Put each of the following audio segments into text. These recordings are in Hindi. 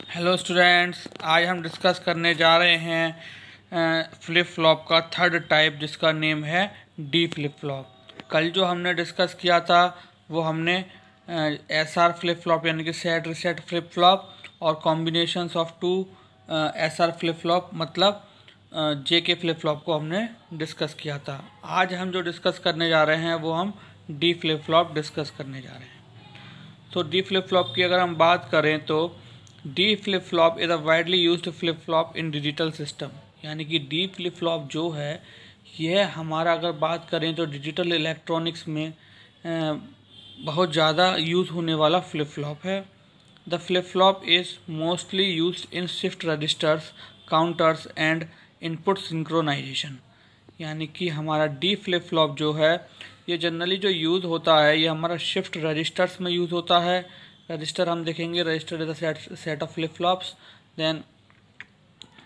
हेलो स्टूडेंट्स, आज हम डिस्कस करने जा रहे हैं फ्लिप फ्लॉप का थर्ड टाइप जिसका नेम है डी फ्लिप फ्लॉप। कल जो हमने डिस्कस किया था वो हमने एसआर फ्लिप फ्लॉप यानी कि सेट रीसेट फ्लिप फ्लॉप और combinations of two SR flip flop मतलब जेके फ्लिप फ्लॉप को हमने डिस्कस किया था। आज हम जो डिस्कस करने जा रहे हैं वो हम डी फ्लिप फ्लॉप डिस्कस करने जा रहे हैं। तो डी फ्लिप फ्लॉप की अगर हम बात करें तो D flip flop is a widely used flip flop in digital system, यानी कि डी फ्लिप फ्लॉप जो है यह हमारा अगर बात करें तो डिजिटल इलेक्ट्रॉनिक्स में बहुत ज़्यादा यूज़ होने वाला फ्लिप फ्लॉप है। The flip flop is mostly used in shift registers, counters and input synchronisation, यानी कि हमारा डी फ्लिप फ्लॉप जो है ये जनरली जो यूज़ होता है ये हमारा शिफ्ट रजिस्टर्स में यूज़ होता है। रजिस्टर हम देखेंगे, register is a set of flip flops. Then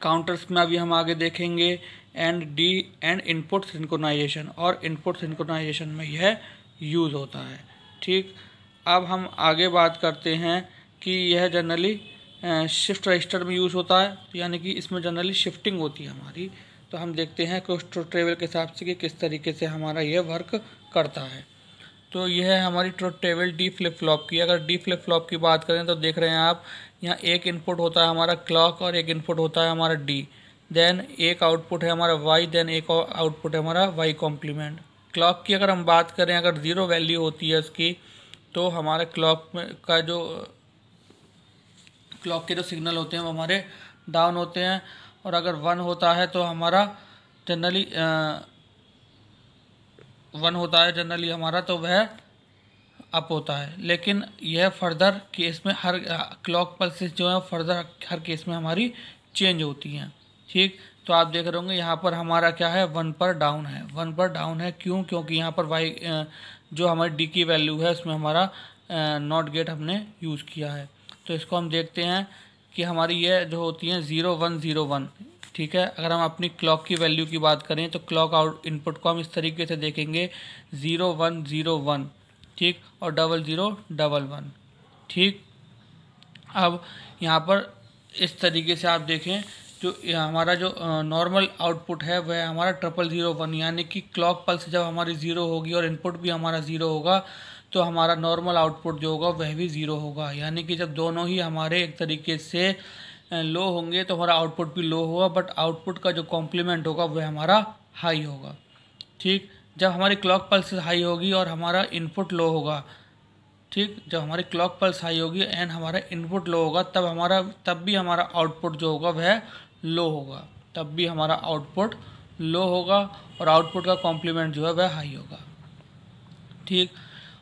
counters में अभी हम आगे देखेंगे एंड इनपुट सिंक्रोनाइजेशन, और इनपुट सिंक्रोनाइजेशन में यह यूज़ होता है। ठीक, अब हम आगे बात करते हैं कि यह जनरली शिफ्ट रजिस्टर में यूज़ होता है, यानी कि इसमें जनरली शिफ्टिंग होती है हमारी। तो हम देखते हैं ट्रुथ टेबल के हिसाब से कि किस तरीके से हमारा यह वर्क करता है। तो यह है हमारी truth table D flip flop की। अगर डी फ्लिप फ्लॉप की बात करें तो देख रहे हैं आप, यहाँ एक इनपुट होता है हमारा क्लॉक और एक इनपुट होता है हमारा डी। देन एक आउटपुट है हमारा वाई, देन एक आउटपुट है हमारा वाई कॉम्प्लीमेंट। क्लॉक की अगर हम बात करें, अगर ज़ीरो वैल्यू होती है उसकी तो हमारे क्लॉक के जो सिग्नल होते हैं वो हमारे डाउन होते हैं, और अगर 1 होता है तो हमारा जनरली हमारा तो वह अप होता है। लेकिन यह फर्दर केस में हर क्लॉक पल्सेस जो है फर्दर हर केस में हमारी चेंज होती हैं। ठीक, तो आप देख रहे होंगे यहाँ पर हमारा क्या है, 1 पर डाउन है। 1 पर डाउन है क्यों? क्योंकि यहाँ पर वाई जो हमारी डी की वैल्यू है उसमें हमारा नॉट गेट हमने यूज़ किया है। तो इसको हम देखते हैं कि हमारी ये जो होती हैं 0 1 0 1। ठीक है, अगर हम अपनी क्लॉक की वैल्यू की बात करें तो क्लॉक आउट इनपुट को हम इस तरीके से देखेंगे 0 1 0 1, ठीक, और 0 0 1 1। ठीक, अब यहाँ पर इस तरीके से आप देखें जो हमारा जो नॉर्मल आउटपुट है वह हमारा 0 0 1, यानी कि क्लॉक पल्स जब हमारी 0 होगी और इनपुट भी हमारा 0 होगा तो हमारा नॉर्मल आउटपुट जो होगा वह भी 0 होगा। यानी कि जब दोनों ही हमारे एक तरीके से लो होंगे तो हमारा आउटपुट भी लो होगा, बट आउटपुट का जो कॉम्प्लीमेंट होगा वह हमारा हाई होगा। ठीक, जब हमारी क्लॉक पल्स हाई होगी और हमारा इनपुट लो होगा, ठीक, जब हमारी क्लॉक पल्स हाई होगी एंड हमारा इनपुट लो होगा तब भी हमारा आउटपुट जो होगा वह लो होगा, तब भी हमारा आउटपुट लो होगा और आउटपुट का कॉम्प्लीमेंट जो है वह हाई होगा। ठीक,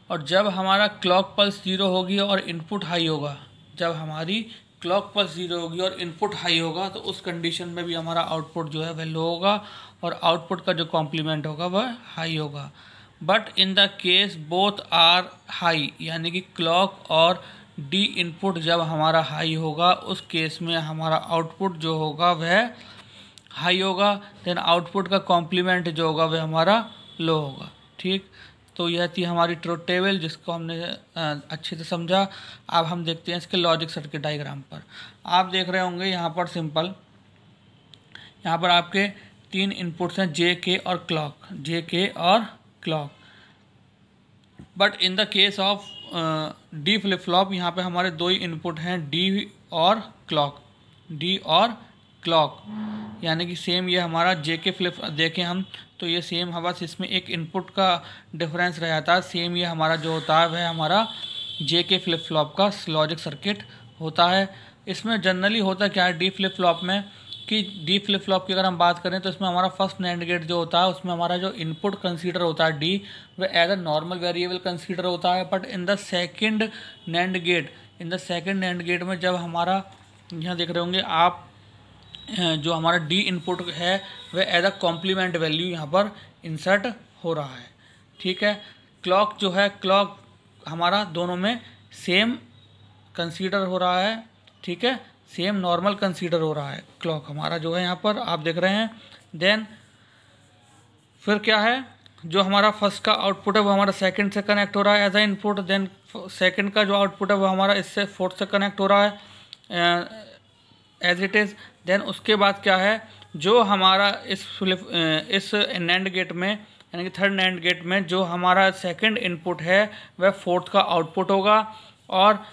और जब हमारा क्लॉक पल्स 0 होगी और इनपुट हाई होगा, जब हमारी क्लॉक पल्स 0 होगी और इनपुट हाई होगा तो उस कंडीशन में भी हमारा आउटपुट जो है वह लो होगा और आउटपुट का जो कॉम्प्लीमेंट होगा वह हाई होगा। But in the case both are high, यानी कि क्लॉक और डी इनपुट जब हमारा हाई होगा उस केस में हमारा आउटपुट जो होगा वह हाई होगा, देन आउटपुट का कॉम्प्लीमेंट जो होगा वह हमारा लो होगा। ठीक, तो यह थी हमारी ट्रुथ टेबल जिसको हमने अच्छे से समझा। अब हम देखते हैं इसके लॉजिक सर्किट डायग्राम पर। आप देख रहे होंगे यहाँ पर सिंपल, यहाँ पर आपके 3 इनपुट्स हैं जे के और clock. But in the case of D flip flop यहाँ पे हमारे 2 ही इनपुट हैं, डी और क्लॉक, यानी कि सेम ये हमारा जे के फ्लिप देखें हम तो ये सेम हवा से इसमें एक इनपुट का डिफरेंस रह जाता है। सेम ये हमारा जो होता है वह हमारा जे के फ्लिप फ्लॉप का लॉजिक सर्किट होता है। इसमें जनरली होता क्या है डी फ्लिप फ्लॉप में, कि डी फ्लिप फ्लॉप की अगर हम बात करें तो इसमें हमारा फर्स्ट नैंड गेट जो होता है उसमें हमारा जो इनपुट कंसीडर होता है डी वह as a normal variable consider होता है। But in the second NAND gate में जब हमारा यहाँ देख रहे होंगे आप जो हमारा डी इनपुट है वह एज अ कॉम्प्लीमेंट वैल्यू यहाँ पर इंसर्ट हो रहा है। ठीक है, क्लॉक जो है, क्लॉक हमारा दोनों में सेम कंसीडर हो रहा है। ठीक है, सेम नॉर्मल कंसीडर हो रहा है क्लॉक हमारा जो है यहाँ पर आप देख रहे हैं। देन फिर क्या है, जो हमारा फर्स्ट का आउटपुट है वो हमारा सेकंड से कनेक्ट हो रहा है as a input. Then second का जो आउटपुट है वो हमारा इससे फोर्थ से कनेक्ट हो रहा है एज इट इज़। देन उसके बाद क्या है, जो हमारा इस नैंड गेट में यानी कि थर्ड नैंड गेट में जो हमारा सेकंड इनपुट है वह फोर्थ का आउटपुट होगा, और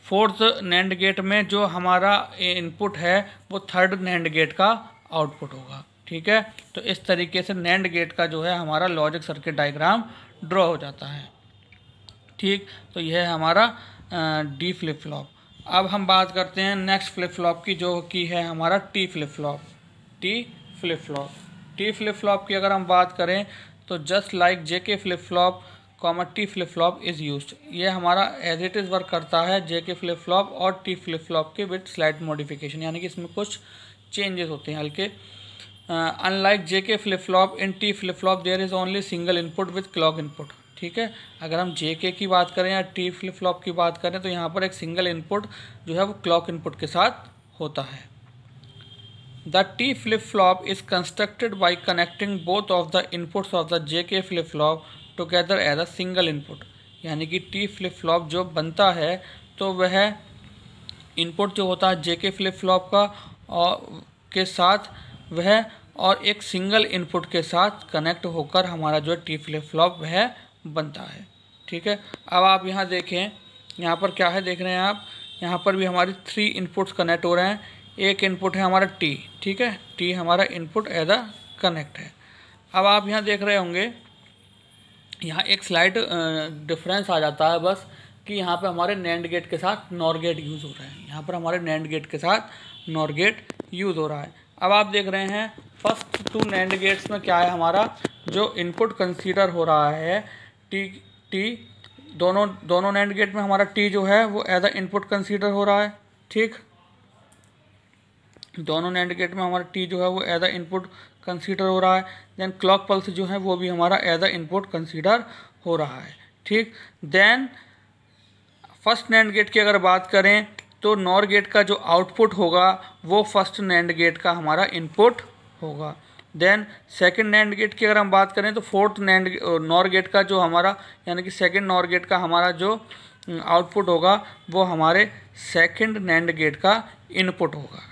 फोर्थ नैंड गेट में जो हमारा इनपुट है वो थर्ड नैंड गेट का आउटपुट होगा। ठीक है, तो इस तरीके से नैंड गेट का जो है हमारा लॉजिक सर्किट डायग्राम ड्रॉ हो जाता है। ठीक, तो यह है हमारा डी फ्लिप फ्लॉप। अब हम बात करते हैं नेक्स्ट फ्लिप फ्लॉप की, जो कि है हमारा T flip flop. T flip flop, T flip flop की अगर हम बात करें तो just like JK flip flop T flip flop is used, ये हमारा एज इट इज़ वर्क करता है जेके फ्लिप फ्लॉप और टी फ्लिप फ्लॉप के विद स्लाइट मॉडिफिकेशन, यानी कि इसमें कुछ चेंजेस होते हैं हल्के। Unlike JK flip flop, in T flip flop there is only single input with clock input. ठीक है, अगर हम जेके की बात करें या टी फ्लिप फ्लॉप की बात करें तो यहाँ पर एक सिंगल इनपुट जो है वो क्लॉक इनपुट के साथ होता है। The T flip flop is constructed by connecting both of the inputs of the JK flip flop together as a single input, यानी कि टी फ्लिप फ्लॉप जो बनता है तो वह इनपुट जो होता है जेके फ्लिप फ्लॉप का और के साथ वह और एक सिंगल इनपुट के साथ कनेक्ट होकर हमारा जो टी फ्लिप फ्लॉप वह बनता है। ठीक है, अब आप यहाँ देखें, यहाँ पर क्या है देख रहे हैं आप, यहाँ पर भी हमारी 3 इनपुट्स कनेक्ट हो रहे हैं। एक इनपुट है हमारा टी, ठीक है, टी हमारा इनपुट एज अ कनेक्ट है। अब आप यहाँ देख रहे होंगे, यहाँ एक स्लाइड डिफरेंस आ जाता है बस, कि यहाँ पे हमारे नैंड गेट के साथ नॉर गेट यूज़ हो रहा है। यहाँ पर हमारे नैंड गेट के साथ नॉर गेट यूज़ हो रहा है। अब आप देख रहे हैं फर्स्ट 2 नैंड गेट्स में क्या है, हमारा जो इनपुट कंसीडर हो रहा है टी दोनों नैंड गेट में हमारा टी जो है वो एज अ इनपुट कंसीडर हो रहा है। ठीक, दोनों नैंड गेट में हमारा टी जो है वो एज अ इनपुट कंसीडर हो रहा है। देन क्लॉक पल्स जो है वो भी हमारा एज अ इनपुट कंसीडर हो रहा है। ठीक, देन फर्स्ट नैंड गेट की अगर बात करें तो नॉर गेट का जो आउटपुट होगा वो फर्स्ट नैंड गेट का हमारा इनपुट होगा। देन सेकंड नैंड गेट की अगर हम बात करें तो फोर्थ नॉर गेट का जो हमारा यानी कि सेकंड नॉर गेट का हमारा जो आउटपुट होगा वो हमारे सेकंड नैंड गेट का इनपुट होगा।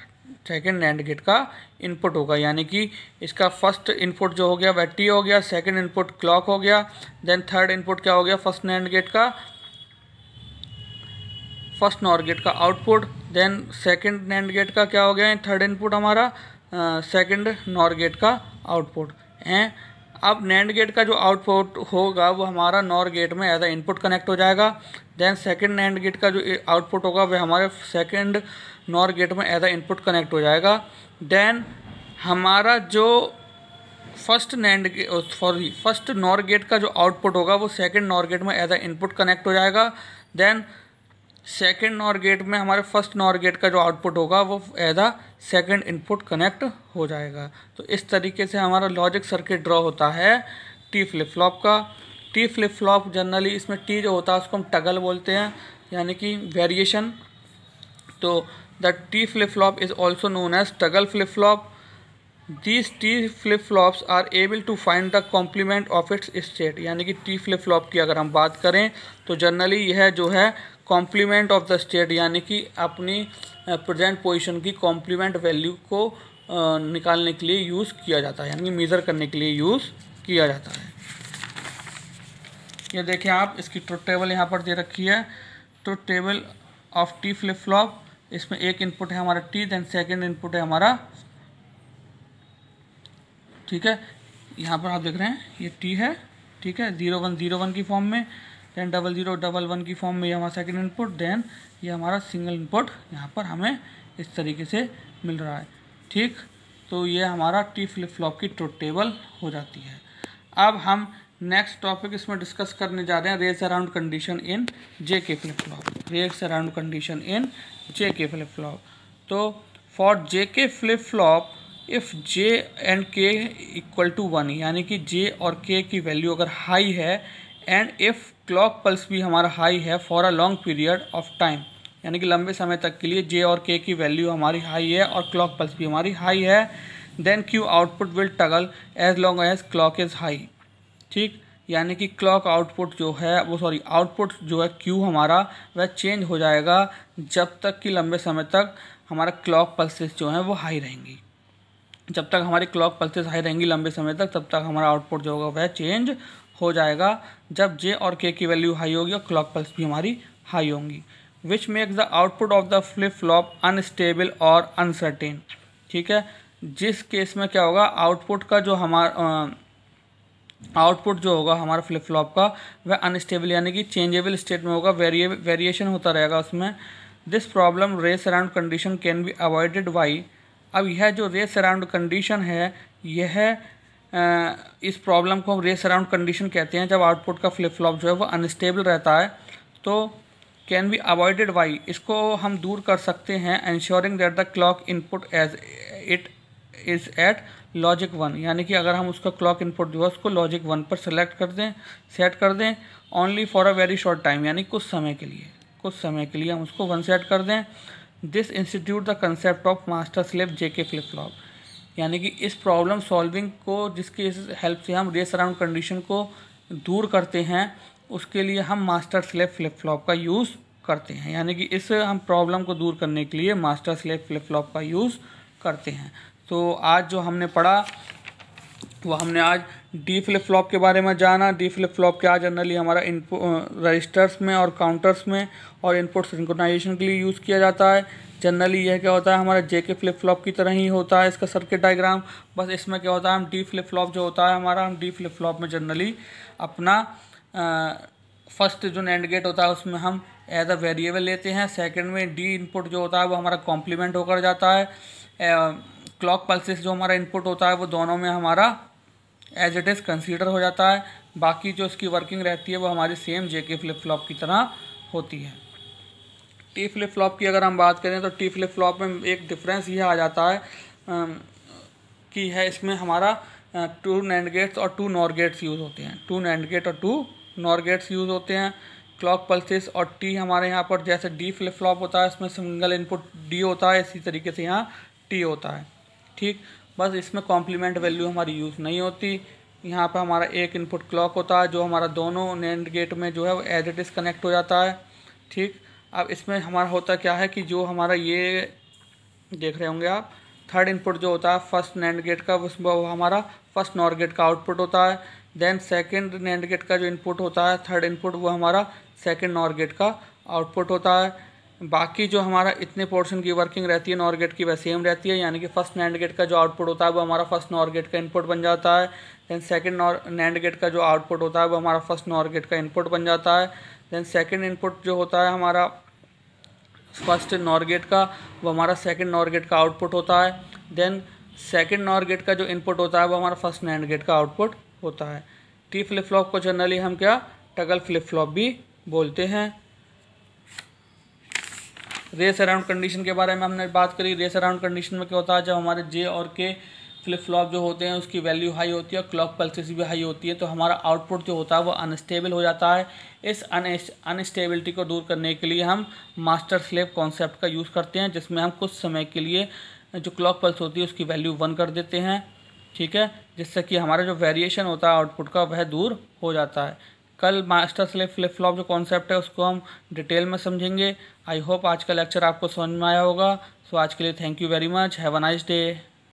सेकंड नैंड गेट का इनपुट होगा, यानी कि इसका फर्स्ट इनपुट जो हो गया वह टी हो गया, सेकंड इनपुट क्लॉक हो गया, देन थर्ड इनपुट क्या हो गया, फर्स्ट नैंड गेट का फर्स्ट नॉर गेट का output, then second NAND gate का क्या हो गया, थर्ड इनपुट हमारा सेकंड नॉर गेट का आउटपुट है। अब नैंड गेट का जो आउटपुट होगा वो हमारा नॉर गेट में एज अ इनपुट कनेक्ट हो जाएगा। देन सेकंड नैंड गेट का जो आउटपुट होगा वह हमारे सेकंड नॉर गेट में एज अ इनपुट कनेक्ट हो जाएगा। देन हमारा जो फर्स्ट नॉर गेट का जो आउटपुट होगा वो सेकंड नॉर गेट में एज अ इनपुट कनेक्ट हो जाएगा। देन सेकंड नॉर गेट में हमारे फर्स्ट नॉर गेट का जो आउटपुट होगा वो as a second input connect हो जाएगा। तो इस तरीके से हमारा लॉजिक सर्किट ड्रॉ होता है टी फ्लिप फ्लॉप का। टी फ्लिप फ्लॉप जनरली इसमें टी जो होता है उसको हम टगल बोलते हैं, यानी कि वेरिएशन। तो the T flip flop is also known as toggle flip flop. These T flip flops are able to find the complement of its state, यानी कि T flip flop की अगर हम बात करें तो जनरली यह जो है कॉम्प्लीमेंट ऑफ द स्टेट यानी कि अपनी प्रेजेंट पोजीशन की कॉम्प्लीमेंट वैल्यू को निकालने के लिए यूज़ किया जाता है, यानी कि मेज़र करने के लिए यूज़ किया जाता है। ये देखिए आप, इसकी ट्रुथ टेबल यहाँ पर दे रखी है, truth table of T flip flop. इसमें एक इनपुट है हमारा टी, देन सेकेंड इनपुट है हमारा, ठीक है, यहाँ पर आप देख रहे हैं ये टी है, ठीक है, 0101 की फॉर्म में, देन 0011 की फॉर्म में ये हमारा सेकंड इनपुट, देन ये हमारा सिंगल इनपुट यहाँ पर हमें इस तरीके से मिल रहा है। ठीक, तो ये हमारा टी फ्लिप फ्लॉप की ट्रुथ टेबल हो जाती है। अब हम नेक्स्ट टॉपिक इसमें डिस्कस करने जा रहे हैं race around condition in JK flip flop. Race around condition in JK flip flop. तो for JK flip flop if J and K equal to 1, यानी कि जे और के की वैल्यू अगर हाई है, एंड इफ़ क्लॉक पल्स भी हमारा हाई है for a long period of time, यानी कि लंबे समय तक के लिए जे और के की वैल्यू हमारी हाई है और क्लॉक पल्स भी हमारी हाई है, then Q output will toggle as long as clock is high. ठीक, यानी कि क्लॉक आउटपुट जो है आउटपुट जो है Q हमारा वह चेंज हो जाएगा जब तक कि लंबे समय तक हमारा क्लॉक पल्सेस जो हैं वो हाई रहेंगी। जब तक हमारी क्लॉक पल्सेस हाई रहेंगी लंबे समय तक, तब तक हमारा आउटपुट जो होगा वह चेंज हो जाएगा जब J और K की वैल्यू हाई होगी और क्लॉक पल्स भी हमारी हाई होंगी। Which makes the output of the flip flop unstable और अनसर्टेन। ठीक है, जिस केस में क्या होगा, आउटपुट जो होगा हमारा फ्लिप फ्लॉप का वह अनस्टेबल यानी कि चेंजेबल स्टेट में होगा, वेरिएशन होता रहेगा उसमें। This problem race around condition can be avoided by. अब यह जो रेस अराउंड कंडीशन है, यह इस प्रॉब्लम को हम रेस अराउंड कंडीशन कहते हैं। जब आउटपुट का फ्लिप फ्लॉप जो है वो अनस्टेबल रहता है तो कैन बी अवॉइडेड बाई, इसको हम दूर कर सकते हैं ensuring that the clock input as it is at logic 1, यानी कि अगर हम उसका क्लॉक इनपुट जो है उसको लॉजिक 1 पर सेट कर दें only for a very short time, यानी कुछ समय के लिए हम उसको 1 सेट कर दें। This institute the concept of master slave JK flip flop, यानी कि इस प्रॉब्लम सॉल्विंग को जिसकी हेल्प से हम रेस अराउंड कंडीशन को दूर करते हैं, उसके लिए हम मास्टर स्लेव फ्लिप फ्लॉप का यूज़ करते हैं। यानी कि इस हम प्रॉब्लम को दूर करने के लिए मास्टर स्लेव फ्लिप फ्लॉप का यूज़ करते हैं। तो आज जो हमने पढ़ा वो हमने आज डी फ्लिप फ्लॉप के बारे में जाना। डी फ्लिप फ्लॉप क्या जनरली हमारा इनपुट रजिस्टर्स में और काउंटर्स में और इनपुट सिंक्रोनाइजेशन के लिए यूज़ किया जाता है। जनरली यह क्या होता है, हमारा जेके फ्लिप फ्लॉप की तरह ही होता है इसका सर्किट डायग्राम, बस इसमें क्या होता है, हम डी फ्लिप फ्लॉप जो होता है हमारा, हम डी फ्लिप फ्लॉप में जनरली अपना फर्स्ट जो नैंड गेट होता है उसमें हम एज अ वेरिएबल लेते हैं। सेकंड में डी इनपुट जो होता है वो हमारा कॉम्प्लीमेंट होकर जाता है। क्लॉक पल्सेस जो हमारा इनपुट होता है वो दोनों में हमारा एज इट इज़ कंसीडर हो जाता है। बाकी जो इसकी वर्किंग रहती है वो हमारी सेम जेके फ्लिप फ्लॉप की तरह होती है। टी फ्लिप फ्लॉप की अगर हम बात करें तो टी फ्लिप फ्लॉप में एक डिफरेंस ये आ जाता है कि है इसमें हमारा 2 नैंड गेट्स और 2 नॉर गेट्स यूज़ होते हैं। 2 नैंड गेट और 2 नॉर गेट्स यूज़ होते हैं। क्लॉक पल्सेस और टी हमारे यहाँ पर जैसे डी फ्लिप फ्लॉप होता है इसमें सिंगल इनपुट डी होता है, इसी तरीके से यहाँ टी होता है। ठीक, बस इसमें कॉम्प्लीमेंट वैल्यू हमारी यूज़ नहीं होती। यहाँ पर हमारा एक इनपुट क्लॉक होता है जो हमारा दोनों नैंड गेट में जो है वो एज इट इज़ कनेक्ट हो जाता है। ठीक, अब इसमें हमारा होता क्या है कि जो हमारा ये देख रहे होंगे आप, थर्ड इनपुट जो होता है फर्स्ट नैंड गेट का वो हमारा फर्स्ट नॉर गेट का आउटपुट होता है। देन सेकंड नैंड गेट का जो इनपुट होता है थर्ड इनपुट वो हमारा सेकंड नॉर गेट का आउटपुट होता है। बाकी जो हमारा इतने पोर्शन की वर्किंग रहती है नॉर गेट की वह सेम रहती है, यानी कि फर्स्ट नैंड गेट का जो आउटपुट होता है वो हमारा फर्स्ट नॉर गेट का इनपुट बन जाता है। देन सेकंड नैंड गेट का जो आउटपुट होता है वो हमारा फर्स्ट नॉर गेट का इनपुट बन जाता है। देन सेकंड इनपुट जो होता है हमारा फर्स्ट नॉर गेट का वो हमारा सेकंड नॉर गेट का आउटपुट होता है। देन सेकंड नॉर गेट का जो इनपुट होता है वो हमारा फर्स्ट नैंड गेट का आउटपुट होता है। टी फ्लिप फ्लॉप को जनरली हम क्या टगल फ्लिप फ्लॉप भी बोलते हैं। रेस अराउंड कंडीशन के बारे में हमने बात करी। रेस अराउंड कंडीशन में क्या होता है, जब हमारे जे और के फ्लिप फ्लॉप जो होते हैं उसकी वैल्यू हाई होती है और क्लॉक पल्सेस भी हाई होती है तो हमारा आउटपुट जो होता है वो अनस्टेबल हो जाता है। इस अनस्टेबिलिटी को दूर करने के लिए हम मास्टर स्लेव कॉन्सेप्ट का यूज़ करते हैं, जिसमें हम कुछ समय के लिए जो क्लॉक पल्स होती है उसकी वैल्यू 1 कर देते हैं। ठीक है, जिससे कि हमारा जो वेरिएशन होता है आउटपुट का वह दूर हो जाता है। कल मास्टर स्लेव फ्लिप फ्लॉप जो कॉन्सेप्ट है उसको हम डिटेल में समझेंगे। आई होप आज का लेक्चर आपको समझ में आया होगा। सो आज के लिए thank you very much, have a nice day.